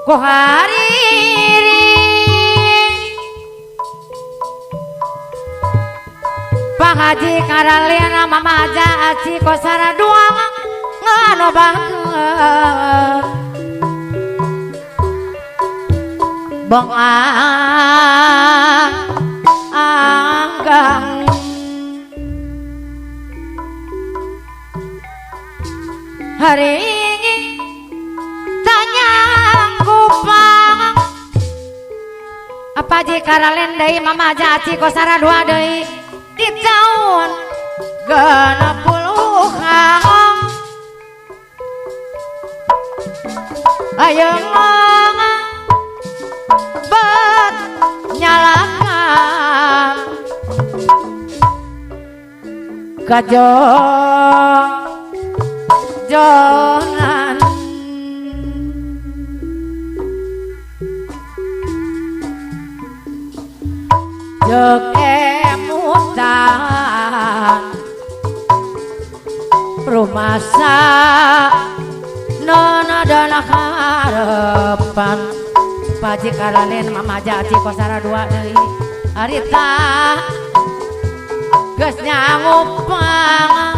ku hariri Pak Haji Karaliana Mama Aja Aci Kosara Duang ngano banget Bong anggang hari ini tanya kupang apa jika ralen deui Mama Aja Aci Kosara dua deui di tahun 60-an ayo bet nyalakan jonan jek emutan rumasa nona dana harapan Paji Karalen Mama Aja Aci Kosara dua deui harita geus nyangupang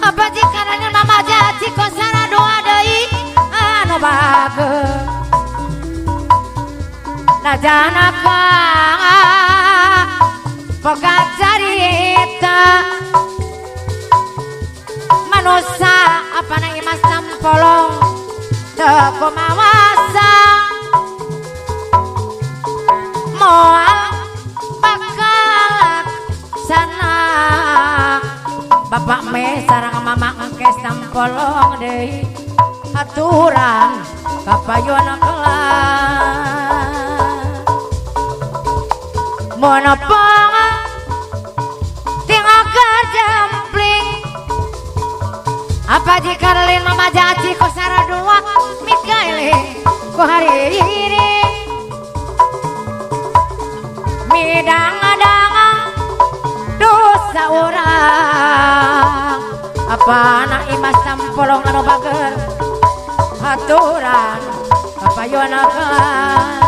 Paji Karalen Mama Aja Aci Kosara dua deui anu bageus najana ka boga carita manusia apa na Imas Sampolong teu kumawasa moal bakal sana Bapak me sareng Mama Engkes Sampolong deui aturan kapayuna kelas monopong tinggal kejempling apa jika Karalen Mama Aja Aci Kosara dua Mikaeli ku hari ini midang-dang dosa orang apa anak Imas Sampolong anu bager aturan kapayuna kelas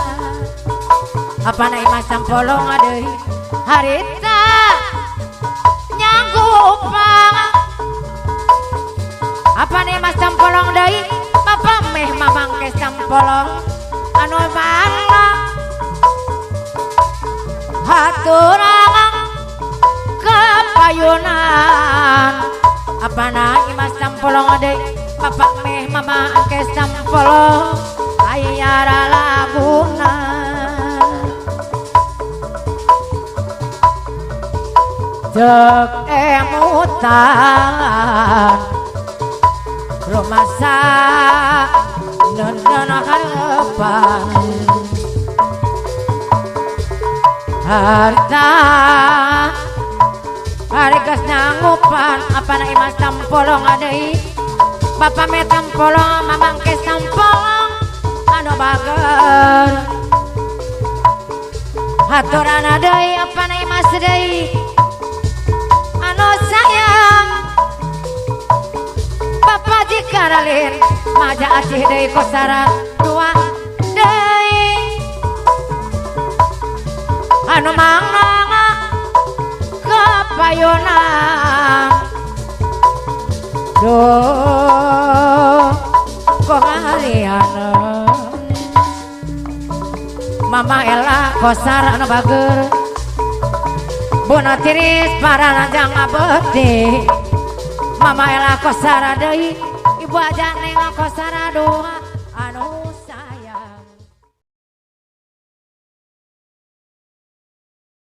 apa na Imas Sampolong deui harita nyanggupang apa na Imas Sampolong deui Bapak meh Mama Engkes Sampolong anu mangga haturan kapayunan apa na Imas Sampolong deui Bapak meh Mama Engkes Sampolong ayara laguna jek emutan rumasa nona harapan harta hari gas nyangupan apa na Imas Sampolong deui Bapak me Sampolong Mama Engkes Sampolong anu bager haturan deui apa na Imas deui anu sayang Bapak jika Karalen Mama Aja Aci deui Kosara dua deui anu mangga kapayunan duh kohaliana Mama Ella Kosara anu bager Buna tiris para lanjang abeti Mama Ella Kosara deui Ibu Aja Neng Kosara dua